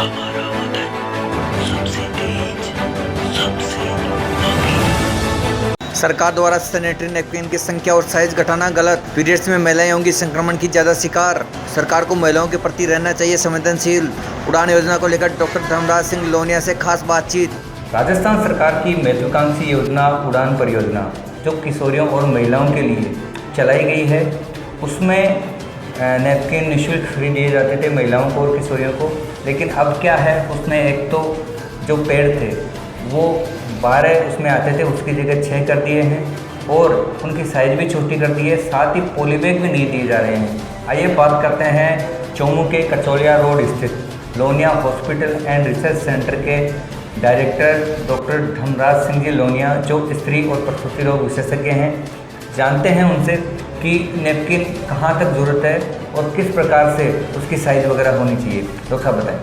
हमारा वतन सबसे तेज, सबसे आगे। सरकार द्वारा सैनिटरी नैपकिन की संख्या और साइज घटाना गलत। पीरियड्स में महिलाएं होंगी संक्रमण की ज्यादा शिकार। सरकार को महिलाओं के प्रति रहना चाहिए संवेदनशील। उड़ान योजना को लेकर डॉक्टर धर्मराज सिंह लोनिया से खास बातचीत। राजस्थान सरकार की महत्वाकांक्षी योजना उड़ान परियोजना जो किशोरियों और महिलाओं के लिए चलाई गई है, उसमें नैपकिन निःशुल्क फ्री दिए जाते थे महिलाओं को और किशोरियों को। लेकिन अब क्या है, उसने एक तो जो पेड़ थे वो 12 उसमें आते थे, उसकी जगह 6 कर दिए हैं और उनकी साइज़ भी छोटी कर दी है। साथ ही पॉलीबैग भी नहीं दिए जा रहे हैं। आइए बात करते हैं चौमू के कचौलिया रोड स्थित Lonia hospital and research centre के डायरेक्टर डॉक्टर धर्मराज सिंह जी लोनिया, जो स्त्री और प्रसूति रोग विशेषज्ञ हैं। जानते हैं उनसे कि नैपकिन कहाँ तक ज़रूरत है और किस प्रकार से उसकी साइज़ वगैरह होनी चाहिए। डॉक्टर साहब बताएं।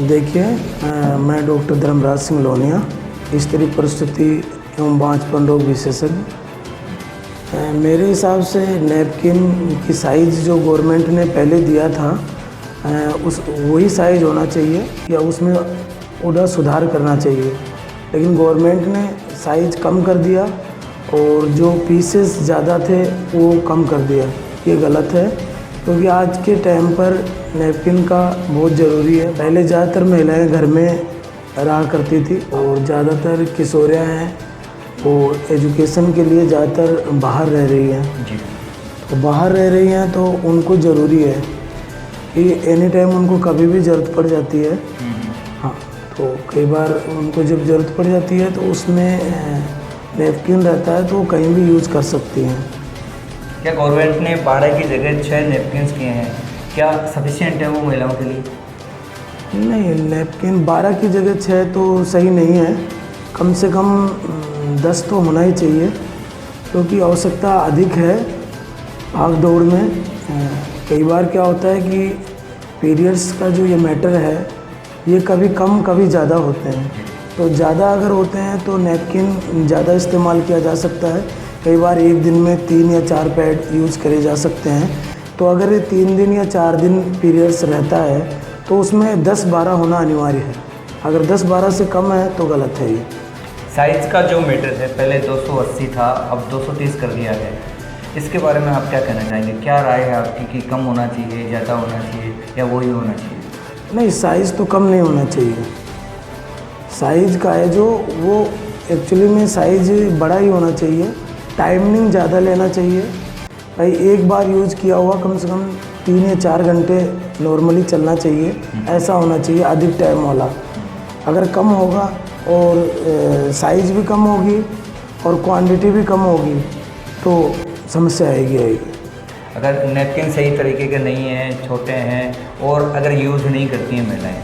देखिए, मैं डॉक्टर धर्मराज सिंह लोनिया, स्त्री प्रसूति एवं बांझपन रोग विशेषज्ञ। मेरे हिसाब से नैपकिन की साइज़ जो गवर्नमेंट ने पहले दिया था उस वही साइज़ होना चाहिए या उसमें थोड़ा सुधार करना चाहिए। लेकिन गवर्नमेंट ने साइज़ कम कर दिया और जो पीसेस ज़्यादा थे वो कम कर दिया। ये गलत है, क्योंकि आज के टाइम पर नैपकिन का बहुत ज़रूरी है। पहले ज़्यादातर महिलाएं घर में रहा करती थी और ज़्यादातर किशोरियाँ हैं वो एजुकेशन के लिए ज़्यादातर बाहर रह रही हैं। जी। तो बाहर रह रही हैं तो उनको ज़रूरी है कि एनी टाइम उनको कभी भी ज़रूरत पड़ जाती है। हाँ, तो कई बार उनको जब ज़रूरत पड़ जाती है तो उसमें नैपकिन रहता है तो वो कहीं भी यूज़ कर सकती हैं। क्या गवर्नमेंट ने 12 की जगह 6 नैपकिन्स किए हैं, क्या सफिशिएंट है वो महिलाओं के लिए? नहीं, नैपकिन 12 की जगह 6 तो सही नहीं है। कम से कम 10 तो होना ही चाहिए, क्योंकि आवश्यकता अधिक है भाग दौड़ में। कई बार क्या होता है कि पीरियड्स का जो ये मैटर है ये कभी कम कभी ज़्यादा होते हैं। तो ज़्यादा अगर होते हैं तो नैपकिन ज़्यादा इस्तेमाल किया जा सकता है। कई बार एक दिन में 3 या 4 पैड यूज़ करे जा सकते हैं। तो अगर ये 3 दिन या 4 दिन पीरियड्स रहता है तो उसमें 10-12 होना अनिवार्य है। अगर 10-12 से कम है तो गलत है ये। साइज़ का जो मीटर है पहले 280 था, अब 230 कर दिया गया। इसके बारे में आप क्या कहना चाहेंगे? क्या राय है आपकी कि कम होना चाहिए, ज़्यादा होना चाहिए या वही होना चाहिए? नहीं, साइज़ तो कम नहीं होना चाहिए। साइज़ का है जो वो एक्चुअली में साइज़ बड़ा ही होना चाहिए। टाइमिंग ज़्यादा लेना चाहिए। भाई एक बार यूज़ किया हुआ कम से कम 3 या 4 घंटे नॉर्मली चलना चाहिए, ऐसा होना चाहिए अधिक टाइम वाला। अगर कम होगा और साइज़ भी कम होगी और क्वांटिटी भी कम होगी तो समस्या आएगी। अगर नैपकिन सही तरीके के नहीं हैं, छोटे हैं और अगर यूज़ नहीं करती हैं महिलाएं,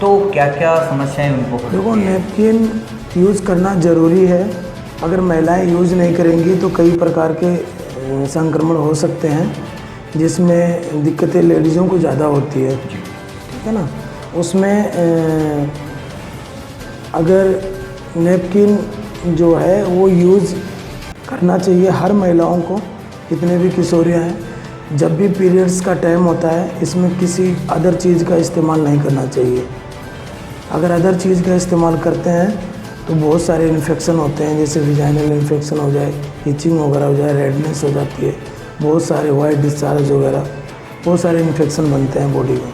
तो क्या क्या समस्याएं उनको होती हैं? देखो, नैपकिन यूज़ करना ज़रूरी है। अगर महिलाएं यूज़ नहीं करेंगी तो कई प्रकार के संक्रमण हो सकते हैं, जिसमें दिक्कतें लेडीज़ों को ज़्यादा होती है। ठीक है ना। उसमें अगर नैपकिन जो है वो यूज़ करना चाहिए हर महिलाओं को, जितने भी किशोरियाँ हैं। जब भी पीरियड्स का टाइम होता है इसमें किसी अदर चीज़ का इस्तेमाल नहीं करना चाहिए। अगर अदर चीज़ का इस्तेमाल करते हैं तो बहुत सारे इन्फेक्शन होते हैं, जैसे विजाइनल इन्फेक्शन हो जाए, इचिंग वगैरह हो जाए, रेडनेस हो जाती है, बहुत सारे वाइट डिस्चार्ज वगैरह, बहुत सारे इन्फेक्शन बनते हैं बॉडी में।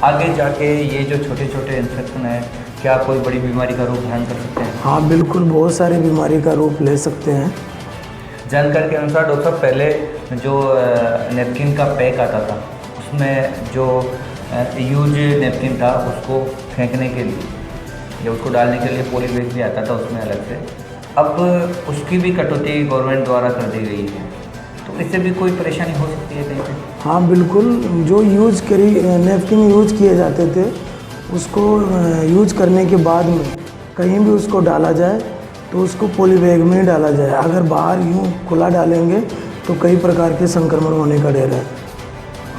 आगे जाके ये जो छोटे छोटे इन्फेक्शन है, क्या कोई बड़ी बीमारी का रूप धारण कर सकते हैं? हाँ बिल्कुल, बहुत सारी बीमारी का रूप ले सकते हैं। जानकारी के अनुसार डॉक्टर साहब, पहले जो नैपकिन का पैक आता था उसमें जो यूज नैपकिन था उसको फेंकने के लिए या उसको डालने के लिए पॉलीबैग भी आता था उसमें अलग से। अब उसकी भी कटौती गवर्नमेंट द्वारा कर दी गई है, तो इससे भी कोई परेशानी हो सकती है कहीं पे? हाँ बिल्कुल, जो नैपकिन यूज किए जाते थे उसको यूज करने के बाद में कहीं भी उसको डाला जाए तो उसको पॉलीबैग में ही डाला जाए। अगर बाहर यूँ खुला डालेंगे तो कई प्रकार के संक्रमण होने का डर है,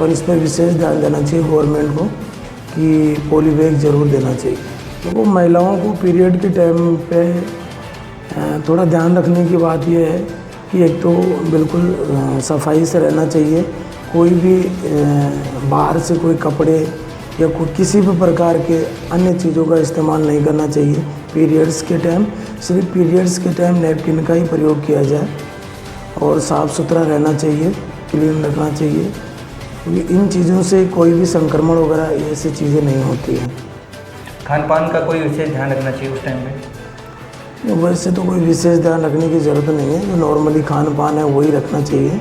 और इस पर विशेष ध्यान देना चाहिए गवर्नमेंट को कि पॉलीबैग ज़रूर देना चाहिए। तो महिलाओं को पीरियड के टाइम पे थोड़ा ध्यान रखने की बात यह है कि एक तो बिल्कुल सफाई से रहना चाहिए, कोई भी बाहर से कोई कपड़े या कोई किसी भी प्रकार के अन्य चीज़ों का इस्तेमाल नहीं करना चाहिए। पीरियड्स के टाइम सिर्फ पीरियड्स के टाइम नैपकिन का ही प्रयोग किया जाए और साफ़ सुथरा रहना चाहिए, क्लीन रखना चाहिए, क्योंकि इन चीज़ों से कोई भी संक्रमण वगैरह ऐसी चीज़ें नहीं होती हैं। खान पान का कोई विशेष ध्यान रखना चाहिए उस टाइम में? वैसे तो कोई विशेष ध्यान रखने की ज़रूरत नहीं है, जो नॉर्मली खान पान है वही रखना चाहिए।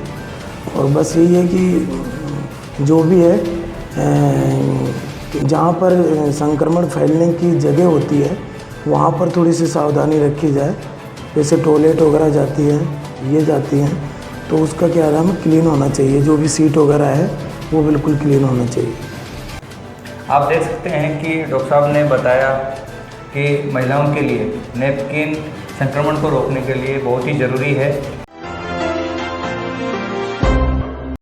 और बस यही है कि जो भी है जहाँ पर संक्रमण फैलने की जगह होती है वहाँ पर थोड़ी सी सावधानी रखी जाए। जैसे टॉयलेट वगैरह जाती है, ये जाती हैं, तो उसका क्या नाम है, क्लीन होना चाहिए। जो भी सीट वगैरह है वो बिल्कुल क्लीन होना चाहिए। आप देख सकते हैं कि डॉक्टर साहब ने बताया कि महिलाओं के लिए नैपकिन संक्रमण को रोकने के लिए बहुत ही ज़रूरी है।